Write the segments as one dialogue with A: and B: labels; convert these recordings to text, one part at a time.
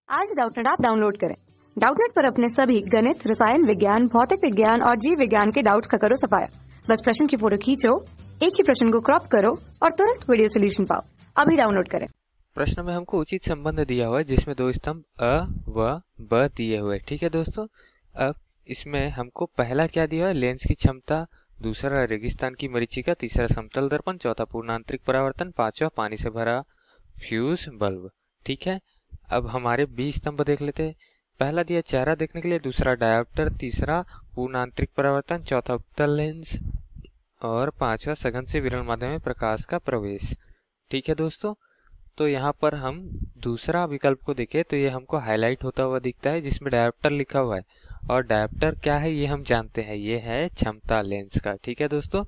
A: आज Doubtnut app download करें। Doubtnut पर अपने सभी गणित, रसायन विज्ञान, भौतिक विज्ञान और जीव विज्ञान के डाउट्स का करो सफाया। बस प्रश्न की फोटो खींचो, एक ही प्रश्न को क्रॉप करो और तुरंत वीडियो सोल्यूशन पाओ। अभी डाउनलोड करें।
B: प्रश्न में हमको उचित संबंध दिया हुआ है जिसमें दो स्तंभ अ व ब दिए हुए। ठीक है दोस्तों, अब इसमें हमको पहला क्या दिया है, लेंस की क्षमता, दूसरा रेगिस्तान की मरीचिका, तीसरा समतल दर्पण, चौथा पूर्ण आंतरिक परावर्तन, पांचवा पानी से भरा फ्यूज बल्ब। ठीक है, अब हमारे 20 स्तंभ देख लेते हैं। पहला दिया चेहरा देखने के लिए, दूसरा डायोप्टर, तीसरा पूर्ण आंतरिक परावर्तन, चौथा उत्तल लेंस और पांचवा सघन से विरल माध्यम में प्रकाश का प्रवेश। ठीक है दोस्तों, तो यहाँ पर हम दूसरा विकल्प को देखें तो ये हमको हाईलाइट होता हुआ दिखता है जिसमें डायोप्टर लिखा हुआ है, और डायोप्टर क्या है ये हम जानते हैं, ये है क्षमता लेंस का। ठीक है दोस्तों,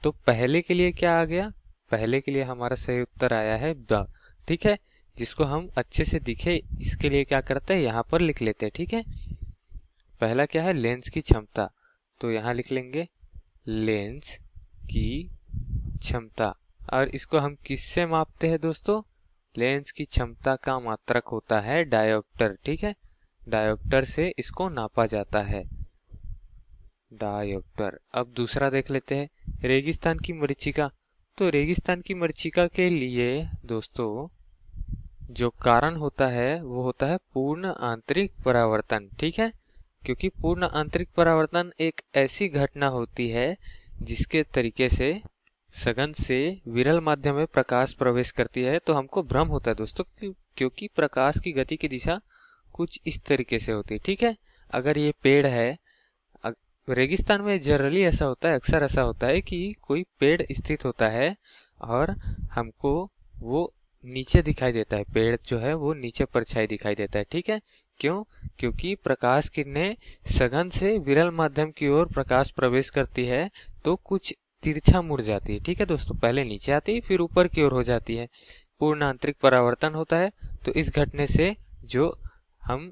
B: तो पहले के लिए क्या आ गया, पहले के लिए हमारा सही उत्तर आया है ब। ठीक है, जिसको हम अच्छे से दिखे इसके लिए क्या करते हैं, यहाँ पर लिख लेते हैं। ठीक है, पहला क्या है, लेंस की क्षमता, तो यहाँ लिख लेंगे लेंस की क्षमता। और इसको हम किससे मापते हैं दोस्तों, लेंस की क्षमता का मात्रक होता है डायोप्टर। ठीक है, डायोप्टर से इसको नापा जाता है, डायोप्टर। अब दूसरा देख लेते हैं, रेगिस्तान की मरीचिका। तो रेगिस्तान की मरीचिका के लिए दोस्तों जो कारण होता है वो होता है पूर्ण आंतरिक परावर्तन। ठीक है, क्योंकि पूर्ण आंतरिक परावर्तन एक ऐसी घटना होती है जिसके तरीके से सघन से विरल माध्यम में प्रकाश प्रवेश करती है। तो हमको भ्रम होता है दोस्तों, क्योंकि प्रकाश की गति की दिशा कुछ इस तरीके से होती है। ठीक है, अगर ये पेड़ है, रेगिस्तान में जनरली ऐसा होता है, अक्सर ऐसा होता है कि कोई पेड़ स्थित होता है और हमको वो नीचे दिखाई देता है, पेड़ जो है वो नीचे परछाई दिखाई देता है। ठीक है, क्यों, क्योंकि प्रकाश किरणें सघन से विरल माध्यम की ओर प्रकाश प्रवेश करती है तो कुछ तिरछा मुड़ जाती है। ठीक है दोस्तों, पहले नीचे आती है फिर ऊपर की ओर हो जाती है, पूर्ण आंतरिक परावर्तन होता है। तो इस घटने से जो हम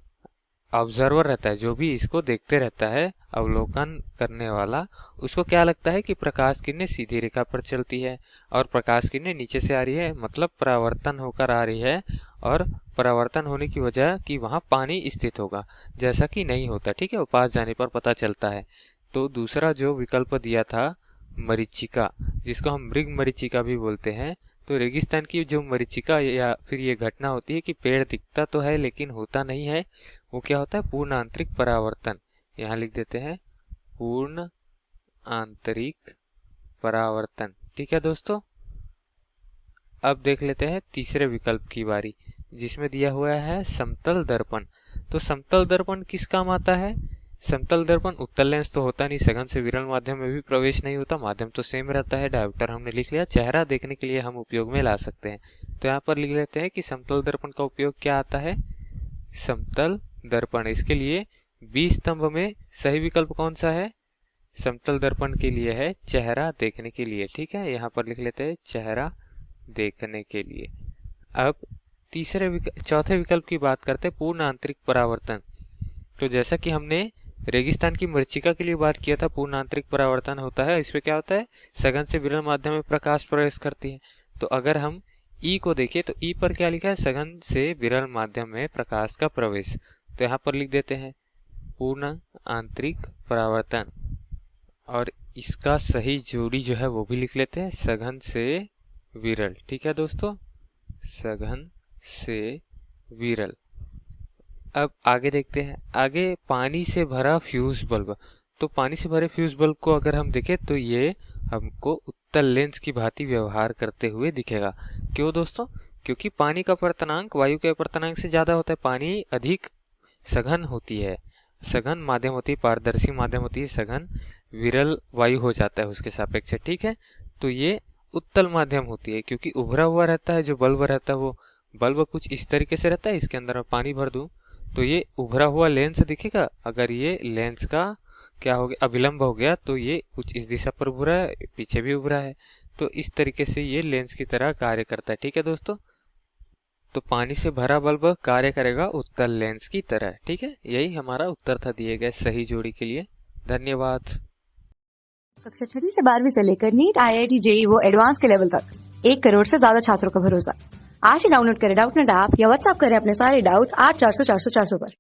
B: ऑब्जर्वर रहता है, जो भी इसको देखते रहता है, अवलोकन करने वाला, उसको क्या लगता है कि प्रकाश किरणें सीधी रेखा पर चलती है और प्रकाश किरणें नीचे से आ रही है, मतलब परावर्तन होकर आ रही है, और परावर्तन होने की वजह कि वहां पानी स्थित होगा, जैसा कि नहीं होता। ठीक है, वो पास जाने पर पता चलता है। तो दूसरा जो विकल्प दिया था मरीचिका, जिसको हम मृग मरीचिका भी बोलते हैं, तो रेगिस्तान की जो मरीचिका या फिर ये घटना होती है कि पेड़ दिखता तो है लेकिन होता नहीं है, वो क्या होता है, पूर्ण आंतरिक परावर्तन। यहाँ लिख देते हैं पूर्ण आंतरिक परावर्तन। ठीक है दोस्तों, अब देख लेते हैं तीसरे विकल्प की बारी, जिसमें दिया हुआ है समतल दर्पण। तो समतल दर्पण किस काम आता है, समतल दर्पण उत्तल लेंस तो होता नहीं, सघन से विरल माध्यम में भी प्रवेश नहीं होता, माध्यम तो सेम रहता है, डायोप्टर हमने लिख लिया, चेहरा देखने के लिए हम उपयोग में ला सकते हैं। तो यहाँ पर लिख लेते हैं कि समतल दर्पण का उपयोग क्या आता है, समतल दर्पण। इसके लिए 20 स्तंभ में सही विकल्प कौन सा है, समतल दर्पण के लिए है चेहरा देखने के लिए। ठीक है, यहाँ पर लिख लेते हैं चेहरा देखने के लिए। अब चौथे विकल्प की बात करते हैं, पूर्ण आंतरिक परावर्तन। तो जैसा कि हमने रेगिस्तान की मरीचिका के लिए बात किया था, पूर्ण आंतरिक परावर्तन होता है, इसमें क्या होता है, सघन से विरल माध्यम में प्रकाश प्रवेश करती है। तो अगर हम ई को देखें तो ई पर क्या लिखा है, सघन से विरल माध्यम में प्रकाश का प्रवेश। तो यहाँ पर लिख देते हैं पूर्ण आंतरिक परावर्तन, और इसका सही जोड़ी जो है वो भी लिख लेते हैं, सघन से विरल। ठीक है दोस्तों, सघन से विरल। अब आगे देखते हैं, आगे पानी से भरा फ्यूज बल्ब। तो पानी से भरे फ्यूज बल्ब को अगर हम देखें तो ये हमको उत्तल लेंस की भांति व्यवहार करते हुए दिखेगा। क्यों दोस्तों, क्योंकि पानी का अपवर्तनांक वायु के अपवर्तनांक से ज्यादा होता है, पानी अधिक सघन होती है, सघन माध्यम होती है, पारदर्शी माध्यम होती है, सघन विरल वायु हो जाता है उसके सापेक्ष। ठीक है, तो ये उत्तल माध्यम होती है, क्योंकि उभरा हुआ रहता है, जो बल्ब रहता है वो बल्ब कुछ इस तरीके से रहता है, इसके अंदर मैं पानी भर दूं तो ये उभरा हुआ लेंस दिखेगा। अगर ये लेंस का क्या हो गया, अभिलंब हो गया, तो ये कुछ इस दिशा पर उभरा है, पीछे भी उभरा है, तो इस तरीके से ये लेंस की तरह कार्य करता है। ठीक है दोस्तों, तो पानी से भरा बल्ब कार्य करेगा उत्तल लेंस की तरह। ठीक है, यही हमारा उत्तर था दिए गए सही जोड़ी के लिए। धन्यवाद।
A: कक्षा 6 से 12वीं से लेकर नीट, IIT, JEE वो एडवांस के लेवल तक 1 करोड़ से ज्यादा छात्रों का भरोसा। आज ही डाउनलोड करें डाउटनेट ऐप या व्हाट्सएप करें अपने सारे डाउट्स 8400 400 400 पर।